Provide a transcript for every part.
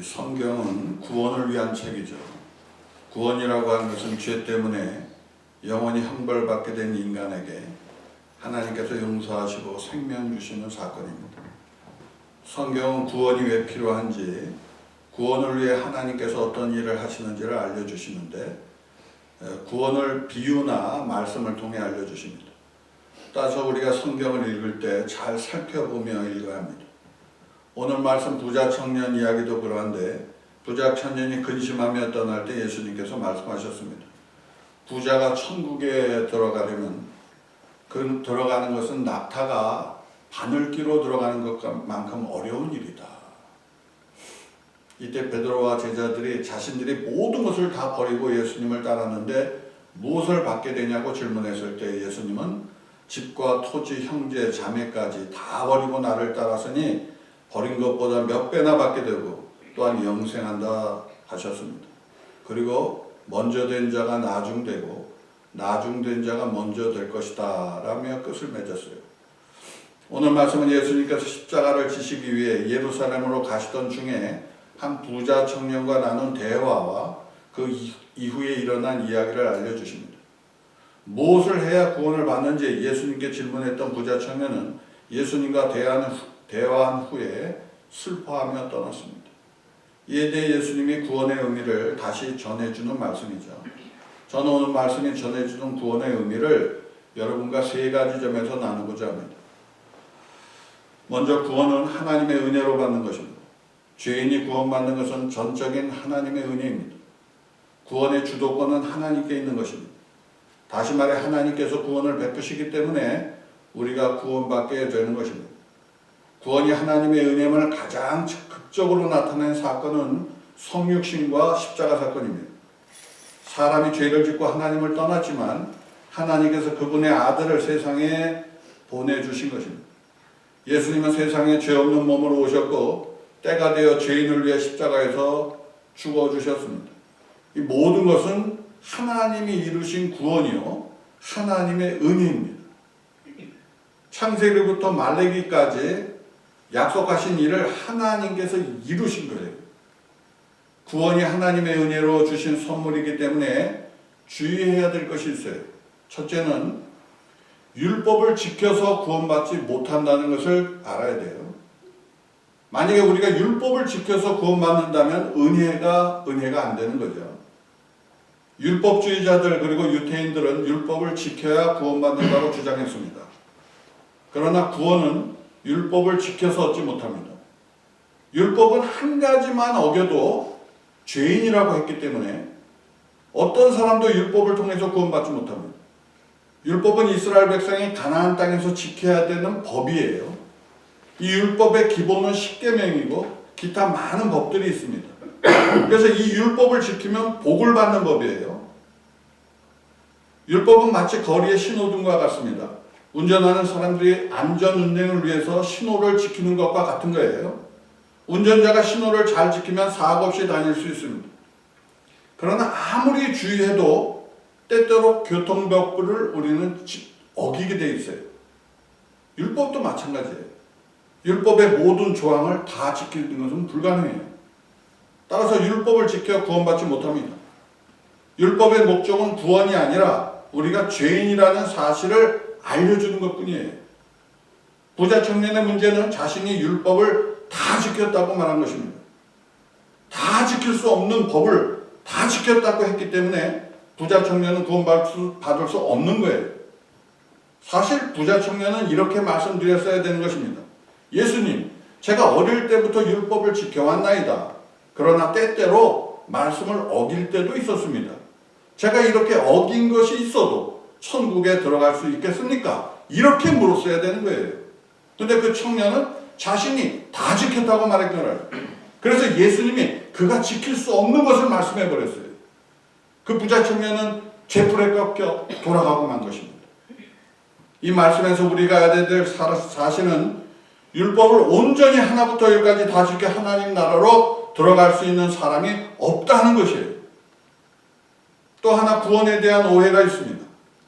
성경은 구원을 위한 책이죠. 구원이라고 하는 것은 죄 때문에 영원히 형벌받게 된 인간에게 하나님께서 용서하시고 생명 주시는 사건입니다. 성경은 구원이 왜 필요한지, 구원을 위해 하나님께서 어떤 일을 하시는지를 알려주시는데, 구원을 비유나 말씀을 통해 알려주십니다. 따라서 우리가 성경을 읽을 때 잘 살펴보며 읽어야 합니다. 오늘 말씀 부자 청년 이야기도 그러한데, 부자 청년이 근심하며 떠날 때 예수님께서 말씀하셨습니다. 부자가 천국에 들어가려면 들어가는 것은 낙타가 바늘기로 들어가는 것만큼 어려운 일이다. 이때 베드로와 제자들이 자신들이 모든 것을 다 버리고 예수님을 따랐는데 무엇을 받게 되냐고 질문했을 때 예수님은 집과 토지, 형제, 자매까지 다 버리고 나를 따랐으니 버린 것보다 몇 배나 받게 되고 또한 영생한다 하셨습니다. 그리고 먼저 된 자가 나중되고 나중된 자가 먼저 될 것이다 라며 끝을 맺었어요. 오늘 말씀은 예수님께서 십자가를 지시기 위해 예루살렘으로 가시던 중에 한 부자 청년과 나눈 대화와 그 이후에 일어난 이야기를 알려주십니다. 무엇을 해야 구원을 받는지 예수님께 질문했던 부자 청년은 예수님과 대화한 후에 슬퍼하며 떠났습니다. 이에 대해 예수님이 구원의 의미를 다시 전해주는 말씀이죠. 저는 오늘 말씀이 전해주는 구원의 의미를 여러분과 세 가지 점에서 나누고자 합니다. 먼저 구원은 하나님의 은혜로 받는 것입니다. 죄인이 구원받는 것은 전적인 하나님의 은혜입니다. 구원의 주도권은 하나님께 있는 것입니다. 다시 말해 하나님께서 구원을 베푸시기 때문에 우리가 구원받게 되는 것입니다. 구원이 하나님의 은혜임을 가장 극적으로 나타낸 사건은 성육신과 십자가 사건입니다. 사람이 죄를 짓고 하나님을 떠났지만 하나님께서 그분의 아들을 세상에 보내주신 것입니다. 예수님은 세상에 죄 없는 몸으로 오셨고 때가 되어 죄인을 위해 십자가에서 죽어주셨습니다. 이 모든 것은 하나님이 이루신 구원이요 하나님의 은혜입니다. 창세기부터 말라기까지 약속하신 일을 하나님께서 이루신 거예요. 구원이 하나님의 은혜로 주신 선물이기 때문에 주의해야 될 것이 있어요. 첫째는 율법을 지켜서 구원받지 못한다는 것을 알아야 돼요. 만약에 우리가 율법을 지켜서 구원받는다면 은혜가 안 되는 거죠. 율법주의자들 그리고 유태인들은 율법을 지켜야 구원받는다고 주장했습니다. 그러나 구원은 율법을 지켜서 얻지 못합니다. 율법은 한 가지만 어겨도 죄인이라고 했기 때문에 어떤 사람도 율법을 통해서 구원받지 못합니다. 율법은 이스라엘 백성이 가나안 땅에서 지켜야 되는 법이에요. 이 율법의 기본은 십계명이고 기타 많은 법들이 있습니다. 그래서 이 율법을 지키면 복을 받는 법이에요. 율법은 마치 거리의 신호등과 같습니다. 운전하는 사람들이 안전 운행을 위해서 신호를 지키는 것과 같은 거예요. 운전자가 신호를 잘 지키면 사고 없이 다닐 수 있습니다. 그러나 아무리 주의해도 때때로 교통법규를 우리는 어기게 돼 있어요. 율법도 마찬가지예요. 율법의 모든 조항을 다 지키는 것은 불가능해요. 따라서 율법을 지켜 구원받지 못합니다. 율법의 목적은 구원이 아니라 우리가 죄인이라는 사실을 알려주는 것뿐이에요. 부자 청년의 문제는 자신이 율법을 다 지켰다고 말한 것입니다. 다 지킬 수 없는 법을 다 지켰다고 했기 때문에 부자 청년은 구원받을 수 없는 거예요. 사실 부자 청년은 이렇게 말씀드렸어야 되는 것입니다. 예수님, 제가 어릴 때부터 율법을 지켜왔나이다. 그러나 때때로 말씀을 어길 때도 있었습니다. 제가 이렇게 어긴 것이 있어도 천국에 들어갈 수 있겠습니까? 이렇게 물었어야 되는 거예요. 근데 그 청년은 자신이 다 지켰다고 말했잖아요. 그래서 예수님이 그가 지킬 수 없는 것을 말씀해 버렸어요. 그 부자 청년은 죄풀에 꺾여 돌아가고 만 것입니다. 이 말씀에서 우리가 알아야 될 사실은 율법을 온전히 하나부터 열까지 다 지켜 하나님 나라로 들어갈 수 있는 사람이 없다는 것이에요. 또 하나 구원에 대한 오해가 있습니다.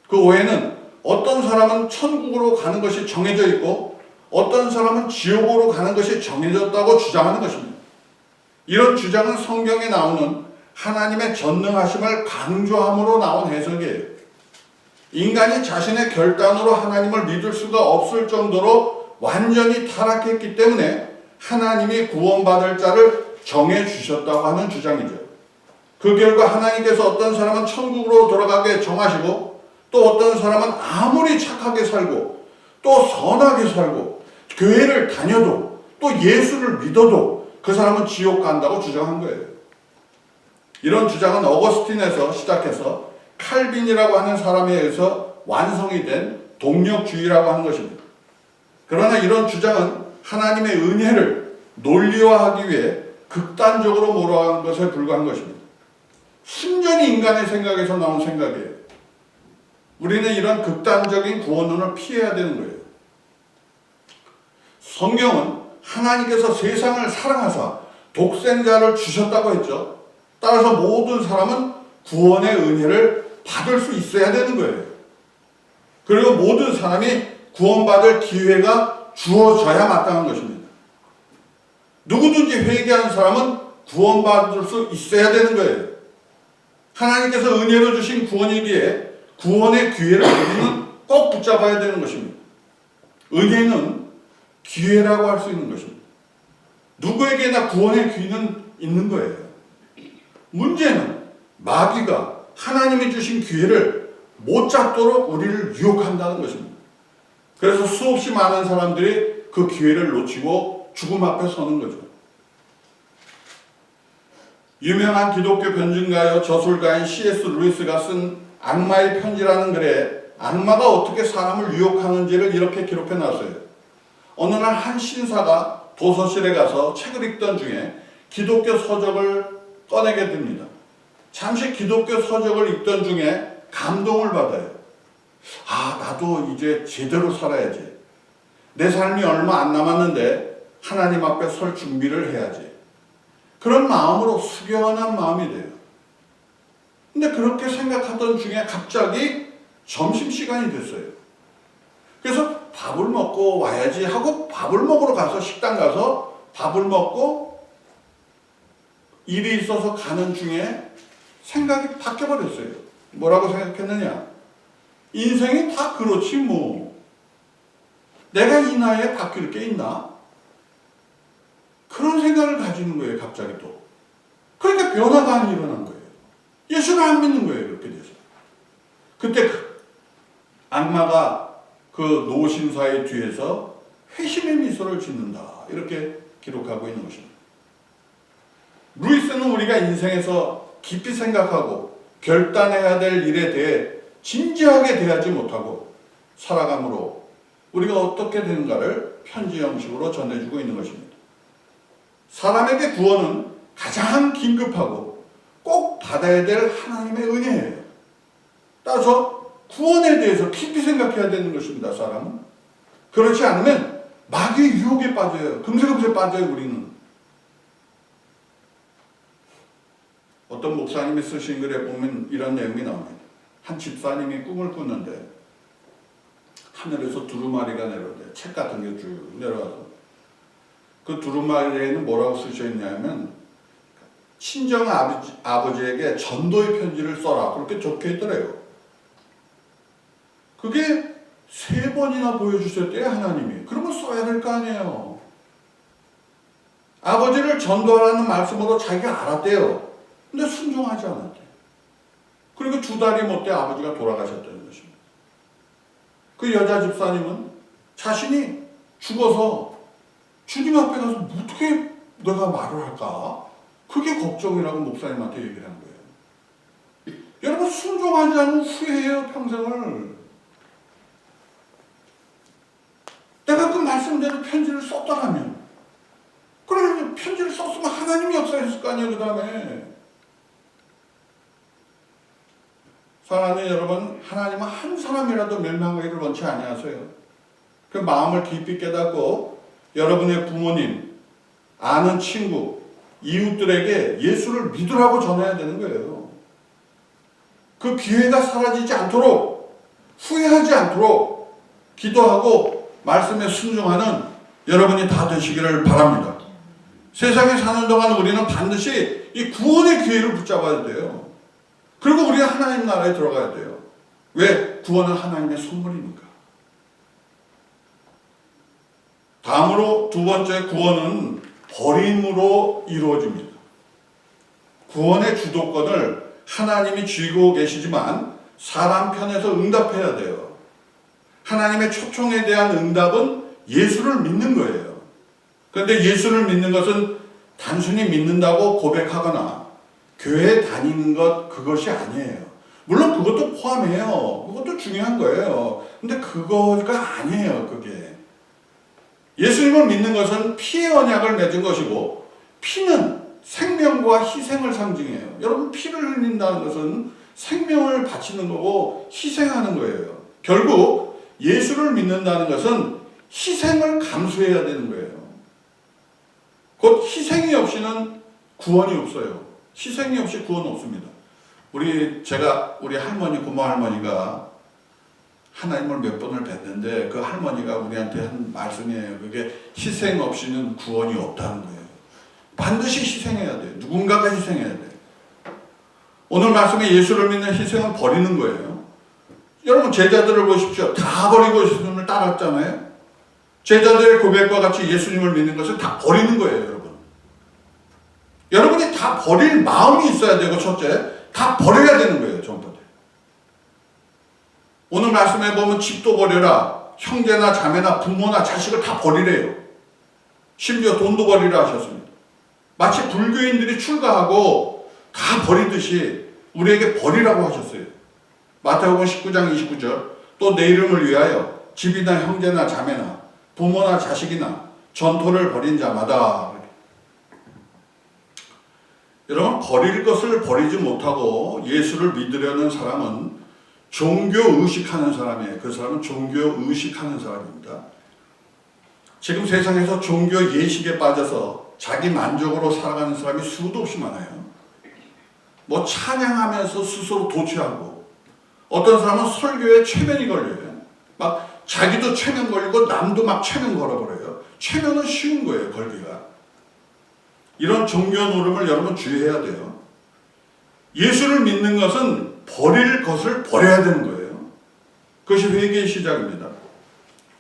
그 오해는 어떤 사람은 천국으로 가는 것이 정해져 있고 어떤 사람은 지옥으로 가는 것이 정해졌다고 주장하는 것입니다. 이런 주장은 성경에 나오는 하나님의 전능하심을 강조함으로 나온 해석이에요. 인간이 자신의 결단으로 하나님을 믿을 수가 없을 정도로 완전히 타락했기 때문에 하나님이 구원받을 자를 정해주셨다고 하는 주장이죠. 그 결과 하나님께서 어떤 사람은 천국으로 돌아가게 정하시고 또 어떤 사람은 아무리 착하게 살고 또 선하게 살고 교회를 다녀도 또 예수를 믿어도 그 사람은 지옥 간다고 주장한 거예요. 이런 주장은 어거스틴에서 시작해서 칼빈이라고 하는 사람에 의해서 완성이 된 동력주의라고 하는 것입니다. 그러나 이런 주장은 하나님의 은혜를 논리화하기 위해 극단적으로 몰아간 것에 불과한 것입니다. 순전히 인간의 생각에서 나온 생각이에요. 우리는 이런 극단적인 구원론을 피해야 되는 거예요. 성경은 하나님께서 세상을 사랑하사 독생자를 주셨다고 했죠. 따라서 모든 사람은 구원의 은혜를 받을 수 있어야 되는 거예요. 그리고 모든 사람이 구원받을 기회가 주어져야 마땅한 것입니다. 누구든지 회개하는 사람은 구원받을 수 있어야 되는 거예요. 하나님께서 은혜로 주신 구원이기에 구원의 기회를 우리는 꼭 붙잡아야 되는 것입니다. 은혜는 기회라고 할 수 있는 것입니다. 누구에게나 구원의 기회는 있는 거예요. 문제는 마귀가 하나님이 주신 기회를 못 잡도록 우리를 유혹한다는 것입니다. 그래서 수없이 많은 사람들이 그 기회를 놓치고 죽음 앞에 서는 거죠. 유명한 기독교 변증가요 저술가인 C.S. 루이스가 쓴 악마의 편지라는 글에 악마가 어떻게 사람을 유혹하는지를 이렇게 기록해 놨어요. 어느 날 한 신사가 도서실에 가서 책을 읽던 중에 기독교 서적을 꺼내게 됩니다. 잠시 기독교 서적을 읽던 중에 감동을 받아요. 아, 나도 이제 제대로 살아야지. 내 삶이 얼마 안 남았는데 하나님 앞에 설 준비를 해야지. 그런 마음으로 수경한 마음이 돼요. 근데 그렇게 생각하던 중에 갑자기 점심시간이 됐어요. 그래서 밥을 먹고 와야지 하고 밥을 먹으러 가서 식당 가서 밥을 먹고 일이 있어서 가는 중에 생각이 바뀌어버렸어요. 뭐라고 생각했느냐? 인생이 다 그렇지 뭐. 내가 이 나이에 바뀔 게 있나? 그런 생각을 가지는 거예요. 갑자기 또. 그러니까 변화가 안 일어난 거예요. 예수를 안 믿는 거예요. 그렇게 돼서. 그때 악마가 그 노신사의 뒤에서 회심의 미소를 짓는다. 이렇게 기록하고 있는 것입니다. 루이스는 우리가 인생에서 깊이 생각하고 결단해야 될 일에 대해 진지하게 대하지 못하고 살아감으로 우리가 어떻게 되는가를 편지 형식으로 전해주고 있는 것입니다. 사람에게 구원은 가장 긴급하고 꼭 받아야 될 하나님의 은혜예요. 따라서 구원에 대해서 깊이 생각해야 되는 것입니다. 사람은. 그렇지 않으면 마귀의 유혹에 빠져요. 금세금세 빠져요. 우리는. 어떤 목사님이 쓰신 글에 보면 이런 내용이 나옵니다. 한 집사님이 꿈을 꾸는데 하늘에서 두루마리가 내려오대. 책 같은 게 쭉 내려와서 그 두루마리에는 뭐라고 쓰셔 있냐면 친정 아버지에게 전도의 편지를 써라. 그렇게 적혀 있더래요. 그게 3번이나 보여주셨대요. 하나님이. 그러면 써야 될 거 아니에요. 아버지를 전도하라는 말씀으로 자기가 알았대요. 근데 순종하지 않았대요. 그리고 2달이 못돼 아버지가 돌아가셨다는 것입니다. 그 여자 집사님은 자신이 죽어서 주님 앞에 가서 어떻게 내가 말을 할까? 그게 걱정이라고 목사님한테 얘기를 한 거예요. 여러분, 순종하지 않으면 후회해요. 평생을. 내가 그 말씀대로 편지를 썼더라면, 그러면 편지를 썼으면 하나님이 역사했을 거 아니에요. 그 다음에 사랑하는 여러분, 하나님은 한 사람이라도 멸망하기를 원치 아니하세요. 그 마음을 깊이 깨닫고 여러분의 부모님, 아는 친구, 이웃들에게 예수를 믿으라고 전해야 되는 거예요. 그 기회가 사라지지 않도록, 후회하지 않도록 기도하고 말씀에 순종하는 여러분이 다 되시기를 바랍니다. 세상에 사는 동안 우리는 반드시 이 구원의 기회를 붙잡아야 돼요. 그리고 우리가 하나님 나라에 들어가야 돼요. 왜? 구원은 하나님의 선물이니까. 다음으로 두 번째, 구원은 버림으로 이루어집니다. 구원의 주도권을 하나님이 쥐고 계시지만 사람 편에서 응답해야 돼요. 하나님의 초청에 대한 응답은 예수를 믿는 거예요. 그런데 예수를 믿는 것은 단순히 믿는다고 고백하거나 교회에 다니는 것, 그것이 아니에요. 물론 그것도 포함해요. 그것도 중요한 거예요. 근데 그거가 아니에요, 그게. 예수님을 믿는 것은 피의 언약을 맺은 것이고, 피는 생명과 희생을 상징해요. 여러분, 피를 흘린다는 것은 생명을 바치는 거고 희생하는 거예요. 결국 예수를 믿는다는 것은 희생을 감수해야 되는 거예요. 곧 희생이 없이는 구원이 없어요. 희생이 없이 구원 없습니다. 우리 할머니, 고모 할머니가 하나님을 몇 번을 뵀는데 그 할머니가 우리한테 한 말씀이에요. 그게 희생 없이는 구원이 없다는 거예요. 반드시 희생해야 돼요. 누군가가 희생해야 돼요. 오늘 말씀에 예수를 믿는 희생은 버리는 거예요. 여러분, 제자들을 보십시오. 다 버리고 예수님을 따랐잖아요. 제자들의 고백과 같이 예수님을 믿는 것을 다 버리는 거예요, 여러분. 여러분이 다 버릴 마음이 있어야 되고, 첫째, 다 버려야 되는 거예요, 전부 다. 오늘 말씀에 보면 집도 버려라, 형제나 자매나 부모나 자식을 다 버리래요. 심지어 돈도 버리라 하셨습니다. 마치 불교인들이 출가하고 다 버리듯이 우리에게 버리라고 하셨어요. 마태복음 19장 29절, 또 내 이름을 위하여 집이나 형제나 자매나 부모나 자식이나 전토를 벌인 자마다. 여러분, 버릴 것을 버리지 못하고 예수를 믿으려는 사람은 종교의식하는 사람이에요. 그 사람은 종교의식하는 사람입니다. 지금 세상에서 종교 예식에 빠져서 자기 만족으로 살아가는 사람이 수도 없이 많아요. 뭐 찬양하면서 스스로 도취하고, 어떤 사람은 설교에 최면이 걸려요. 막 자기도 최면 걸리고 남도 막 최면 걸어버려요. 최면은 쉬운 거예요, 걸기가. 이런 종교 노름을 여러분 주의해야 돼요. 예수를 믿는 것은 버릴 것을 버려야 되는 거예요. 그것이 회개의 시작입니다.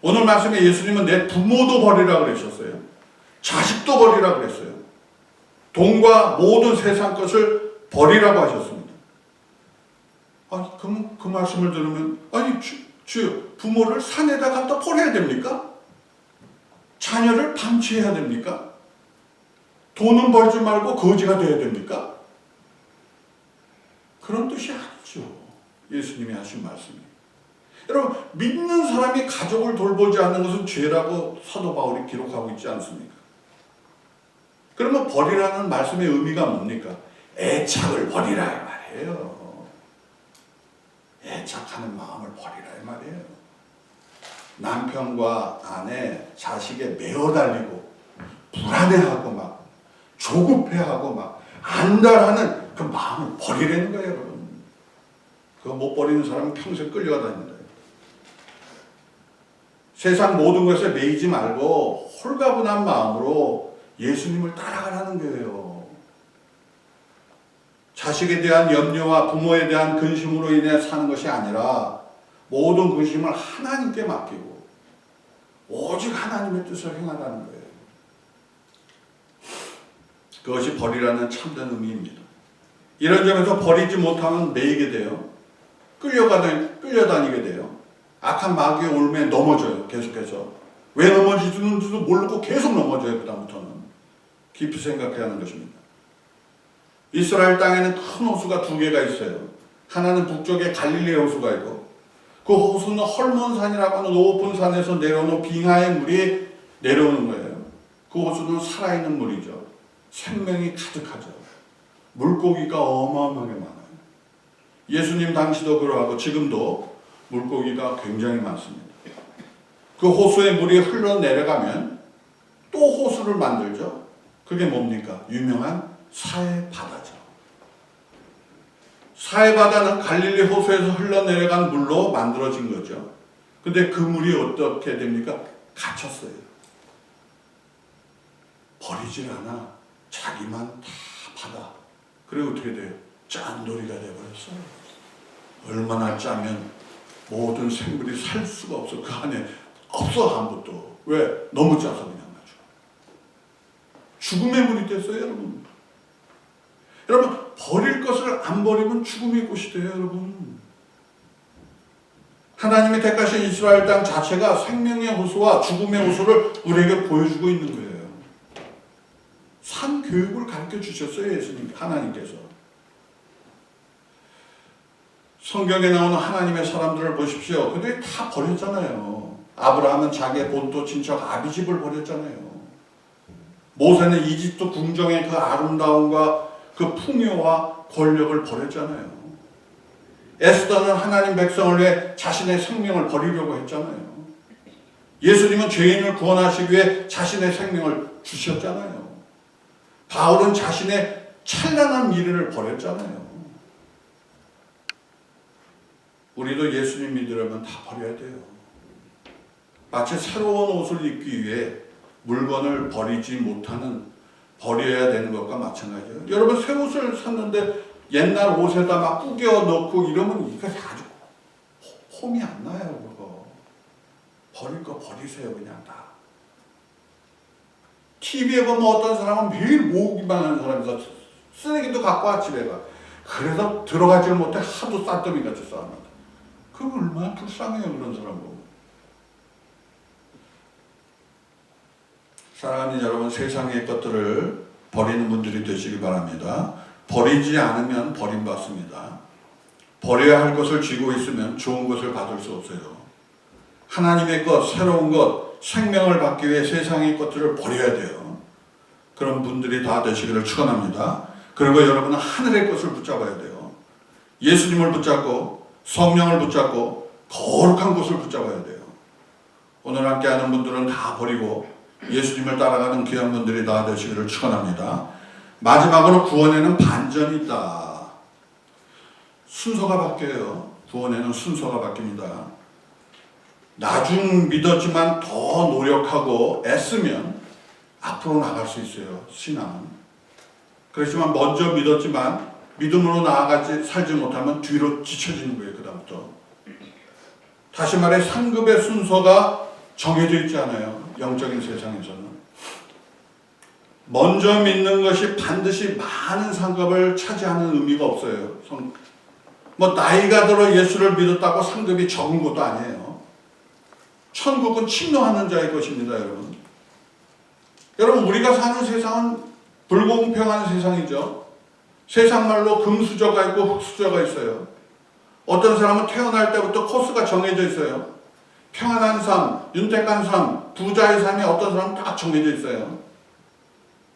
오늘 말씀에 예수님은 내 부모도 버리라고 그러셨어요. 자식도 버리라고 그랬어요. 돈과 모든 세상 것을 버리라고 하셨습니다. 아니, 그럼 그 말씀을 들으면, 아니, 주여, 부모를 산에다 갖다 버려야 됩니까? 자녀를 방치해야 됩니까? 돈은 벌지 말고 거지가 되어야 됩니까? 그런 뜻이 아니죠. 예수님이 하신 말씀이. 여러분, 믿는 사람이 가족을 돌보지 않는 것은 죄라고 사도 바울이 기록하고 있지 않습니까? 그러면 버리라는 말씀의 의미가 뭡니까? 애착을 버리라 이 말이에요. 애착하는 마음을 버리라 이 말이에요. 남편과 아내, 자식에 매어 달리고 불안해하고 막 조급해하고 막 안달하는 그 마음을 버리라는 거예요, 여러분. 그거 못 버리는 사람은 평생 끌려가 다닙니다. 세상 모든 것에 매이지 말고 홀가분한 마음으로 예수님을 따라가라는 거예요. 자식에 대한 염려와 부모에 대한 근심으로 인해 사는 것이 아니라 모든 근심을 하나님께 맡기고 오직 하나님의 뜻을 행하라는 거예요. 그것이 버리라는 참된 의미입니다. 이런 점에서 버리지 못하면 매이게 돼요. 끌려다니게 돼요. 악한 마귀의 올매에 넘어져요. 계속해서. 왜 넘어지는지도 모르고 계속 넘어져요. 그 다음부터는. 깊이 생각해야 하는 것입니다. 이스라엘 땅에는 큰 호수가 두 개가 있어요. 하나는 북쪽에 갈릴리 호수가 있고, 그 호수는 헐몬산이라고 하는 높은 산에서 내려오는 빙하의 물이 내려오는 거예요. 그 호수는 살아있는 물이죠. 생명이 가득하죠. 물고기가 어마어마하게 많아요. 예수님 당시도 그러하고 지금도 물고기가 굉장히 많습니다. 그 호수의 물이 흘러내려가면 또 호수를 만들죠. 그게 뭡니까? 유명한 사해바다죠. 사해바다는 갈릴리 호수에서 흘러내려간 물로 만들어진 거죠. 근데 그 물이 어떻게 됩니까? 갇혔어요. 버리질 않아. 자기만 다 받아. 그리고 어떻게 돼요? 짠돌이가 돼버렸어. 얼마나 짜면 모든 생물이 살 수가 없어. 그 안에 없어 아무것도. 왜? 너무 짜서 그냥 가지고. 죽음의 물이 됐어요 여러분. 여러분 버릴 것을 안 버리면 죽음의 꽃이 돼요 여러분. 하나님이 택하신 이스라엘 땅 자체가 생명의 호수와 죽음의 호수를 우리에게 보여주고 있는 거예요. 산 교육을 가르쳐 주셨어요 예수님 하나님께서. 성경에 나오는 하나님의 사람들을 보십시오. 그들이 다 버렸잖아요. 아브라함은 자기의 본토 친척 아비집을 버렸잖아요. 모세는 이집트 궁정의 그 아름다움과 그 풍요와 권력을 버렸잖아요. 에스더는 하나님 백성을 위해 자신의 생명을 버리려고 했잖아요. 예수님은 죄인을 구원하시기 위해 자신의 생명을 주셨잖아요. 바울은 자신의 찬란한 미래를 버렸잖아요. 우리도 예수님 믿으려면 다 버려야 돼요. 마치 새로운 옷을 입기 위해 물건을 버리지 못하는 버려야 되는 것과 마찬가지예요. 여러분 새 옷을 샀는데 옛날 옷에다 막 구겨 넣고 이러면 이게 아주 폼이 안 나요. 그거 버릴 거 버리세요 그냥 다. TV에 보면 어떤 사람은 매일 모으기만 하는 사람이서 쓰레기도 갖고 와 집에 가. 그래서 들어가지를 못해 하도 쌀더미 같이 쌓아놨다. 그거 얼마나 불쌍해요 그런 사람 보면. 사랑하는 여러분 세상의 것들을 버리는 분들이 되시기 바랍니다. 버리지 않으면 버림받습니다. 버려야 할 것을 쥐고 있으면 좋은 것을 받을 수 없어요. 하나님의 것, 새로운 것, 생명을 받기 위해 세상의 것들을 버려야 돼요. 그런 분들이 다 되시기를 축원합니다. 그리고 여러분은 하늘의 것을 붙잡아야 돼요. 예수님을 붙잡고 성령을 붙잡고 거룩한 것을 붙잡아야 돼요. 오늘 함께하는 분들은 다 버리고 예수님을 따라가는 귀한 분들이 다 되시기를 축원합니다. 마지막으로 구원에는 반전이 있다. 순서가 바뀌어요. 구원에는 순서가 바뀝니다. 나중 믿었지만 더 노력하고 애쓰면 앞으로 나갈 수 있어요. 신앙은. 그렇지만 먼저 믿었지만 믿음으로 나아가지 살지 못하면 뒤로 지쳐지는 거예요. 그 다음부터. 다시 말해 상급의 순서가 정해져 있지 않아요. 영적인 세상에서는. 먼저 믿는 것이 반드시 많은 상급을 차지하는 의미가 없어요. 뭐 나이가 들어 예수를 믿었다고 상급이 적은 것도 아니에요. 천국은 침노하는 자의 것입니다. 여러분. 여러분 우리가 사는 세상은 불공평한 세상이죠. 세상 말로 금수저가 있고 흑수저가 있어요. 어떤 사람은 태어날 때부터 코스가 정해져 있어요. 평안한 삶, 윤택한 삶, 부자의 삶이 어떤 사람은 딱 정해져 있어요.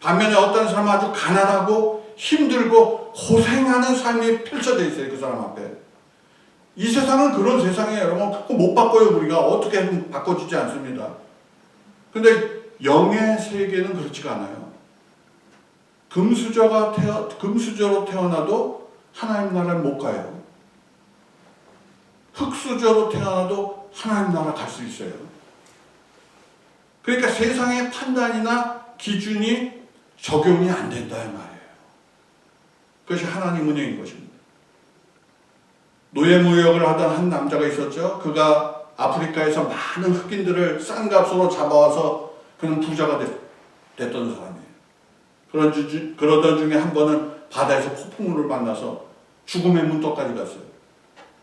반면에 어떤 사람은 아주 가난하고 힘들고 고생하는 삶이 펼쳐져 있어요. 그 사람 앞에. 이 세상은 그런 세상이에요. 여러분 못 바꿔요. 우리가 어떻게 바꿔주지 않습니다. 근데 영의 세계는 그렇지가 않아요. 금수저로 태어나도 하나님 나라를 못 가요. 흑수저로 태어나도 하나님 나라 갈 수 있어요. 그러니까 세상의 판단이나 기준이 적용이 안 된다 이 말이에요. 그것이 하나님 은혜인 것입니다. 노예무역을 하던 한 남자가 있었죠. 그가 아프리카에서 많은 흑인들을 싼 값으로 잡아와서 그는 부자가 됐던 사람이에요. 그러던 중에 한 번은 바다에서 폭풍우를 만나서 죽음의 문턱까지 갔어요.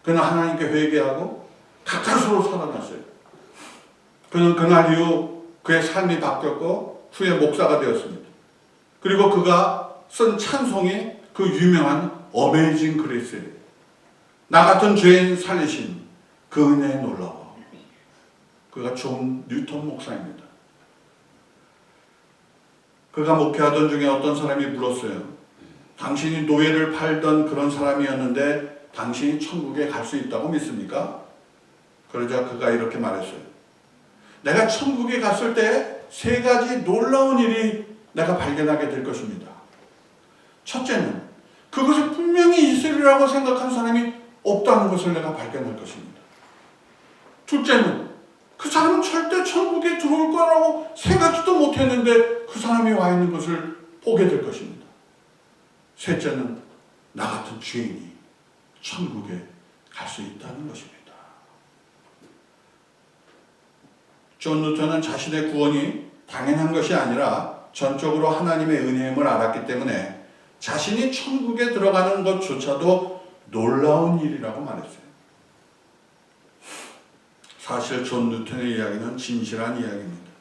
그는 하나님께 회개하고 가까스로 살아났어요. 그는 그날 이후 그의 삶이 바뀌었고 후에 목사가 되었습니다. 그리고 그가 쓴 찬송이 그 유명한 어메이징 그레이스예요. 나 같은 죄인 살리신 그 은혜에 놀라워. 그가 존 뉴턴 목사입니다. 그가 목회하던 중에 어떤 사람이 물었어요. 당신이 노예를 팔던 그런 사람이었는데 당신이 천국에 갈 수 있다고 믿습니까? 그러자 그가 이렇게 말했어요. 내가 천국에 갔을 때 세 가지 놀라운 일이 내가 발견하게 될 것입니다. 첫째는 그것이 분명히 있으리라고 생각한 사람이 없다는 것을 내가 발견할 것입니다. 둘째는 그 사람은 절대 천국에 들어올 거라고 생각지도 못했는데 그 사람이 와 있는 것을 보게 될 것입니다. 셋째는 나 같은 죄인이 천국에 갈 수 있다는 것입니다. 존 루터는 자신의 구원이 당연한 것이 아니라 전적으로 하나님의 은혜임을 알았기 때문에 자신이 천국에 들어가는 것조차도 놀라운 일이라고 말했어요. 사실 존 루터의 이야기는 진실한 이야기입니다.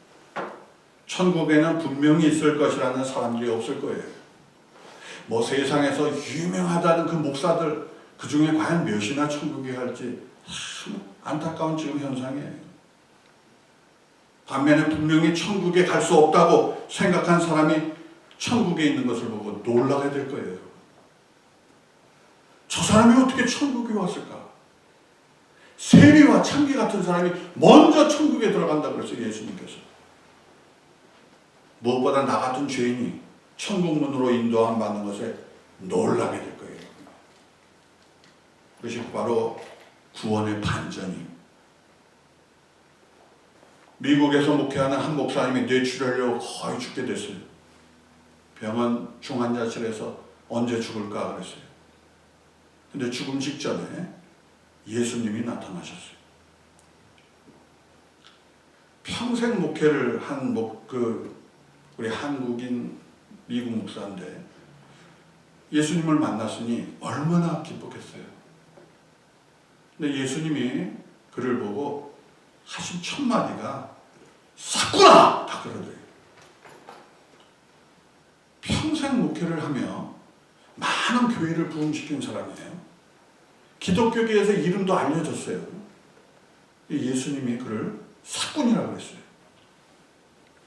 천국에는 분명히 있을 것이라는 사람들이 없을 거예요. 뭐 세상에서 유명하다는 그 목사들 그 중에 과연 몇이나 천국에 갈지 참 안타까운 지금 현상이에요. 반면에 분명히 천국에 갈 수 없다고 생각한 사람이 천국에 있는 것을 보고 놀라게 될 거예요. 저 사람이 어떻게 천국에 왔을까? 세리와 창기 같은 사람이 먼저 천국에 들어간다고 그랬어요. 예수님께서. 무엇보다 나 같은 죄인이 천국 문으로 인도함 받는 것에 놀라게 될 거예요. 그것이 바로 구원의 반전이. 미국에서 목회하는 한 목사님이 뇌출혈로 거의 죽게 됐어요. 병원 중환자실에서 언제 죽을까 그랬어요. 근데 죽음 직전에 예수님이 나타나셨어요. 평생 목회를 한 우리 한국인 미국 목사인데 예수님을 만났으니 얼마나 기뻤겠어요. 근데 예수님이 그를 보고 하신 첫 마디가 샀구나! 다 그러더래요. 평생 목회를 하며 많은 교회를 부흥시킨 사람이에요. 기독교계에서 이름도 알려졌어요. 예수님이 그를 사꾼이라고 했어요.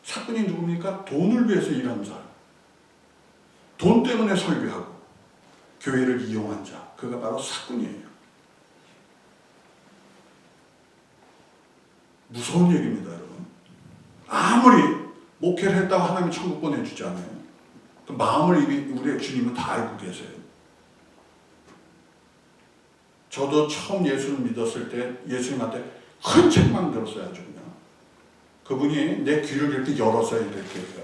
사꾼이 누굽니까? 돈을 위해서 일하는 사람. 돈 때문에 설교하고 교회를 이용한 자. 그가 바로 사꾼이에요. 무서운 얘기입니다, 여러분. 아무리 목회를 했다고 하나님이 천국 보내주지 않아요. 그 마음을 이미 우리의 주님은 다 알고 계세요. 저도 처음 예수를 믿었을 때 예수님한테 큰 책망 들었어요. 아주 그냥. 그분이 내 귀를 이렇게 열었어요. 이렇게 해서.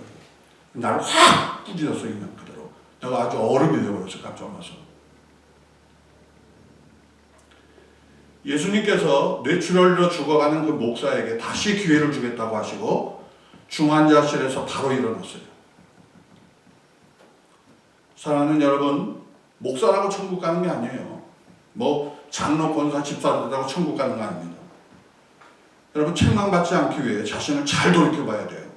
나를 확 뿌리셨어요. 그냥 그대로. 내가 아주 얼음이 되어버렸어요. 깜짝 놀라서. 예수님께서 뇌출혈로 죽어가는 그 목사에게 다시 기회를 주겠다고 하시고 중환자실에서 바로 일어났어요. 사랑하는 여러분, 목사라고 천국 가는 게 아니에요. 뭐 장로, 권사, 집사 되다고 천국 가는 거 아닙니다. 여러분, 책망받지 않기 위해 자신을 잘 돌이켜봐야 돼요.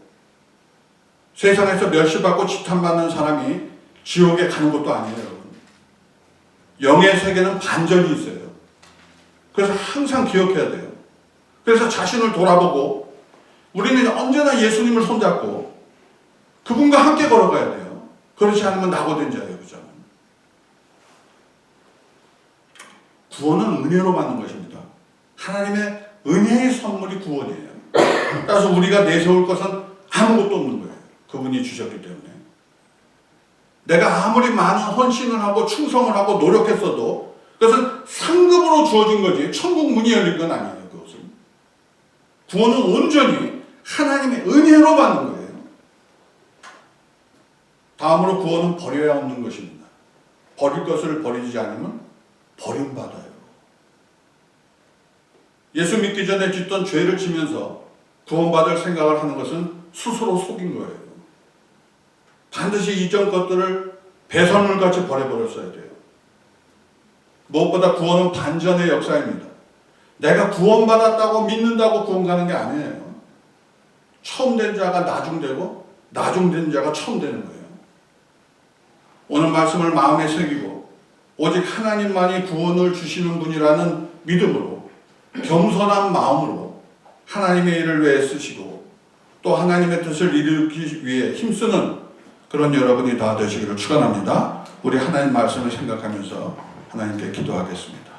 세상에서 멸시받고 지탄받는 사람이 지옥에 가는 것도 아니에요, 여러분. 영의 세계는 반전이 있어요. 그래서 항상 기억해야 돼요. 그래서 자신을 돌아보고 우리는 언제나 예수님을 손잡고 그분과 함께 걸어가야 돼요. 그렇지 않으면 낙오된 자예요. 그죠? 구원은 은혜로 받는 것입니다. 하나님의 은혜의 선물이 구원이에요. 따라서 우리가 내세울 것은 아무것도 없는 거예요. 그분이 주셨기 때문에. 내가 아무리 많은 헌신을 하고 충성을 하고 노력했어도 그것은 상급으로 주어진 거지 천국 문이 열린 건 아니에요. 그것은. 구원은 온전히 하나님의 은혜로 받는 거예요. 다음으로 구원은 버려야 없는 것입니다. 버릴 것을 버리지 않으면 버림받아요. 예수 믿기 전에 짓던 죄를 지면서 구원받을 생각을 하는 것은 스스로 속인 거예요. 반드시 이전 것들을 배설물같이 버려버렸어야 돼요. 무엇보다 구원은 반전의 역사입니다. 내가 구원받았다고 믿는다고 구원 가는 게 아니에요. 처음 된 자가 나중되고 나중된 자가 처음 되는 거예요. 오늘 말씀을 마음에 새기고 오직 하나님만이 구원을 주시는 분이라는 믿음으로 겸손한 마음으로 하나님의 일을 위해 쓰시고 또 하나님의 뜻을 이루기 위해 힘쓰는 그런 여러분이 다 되시기를 축원합니다. 우리 하나님 말씀을 생각하면서 하나님께 기도하겠습니다.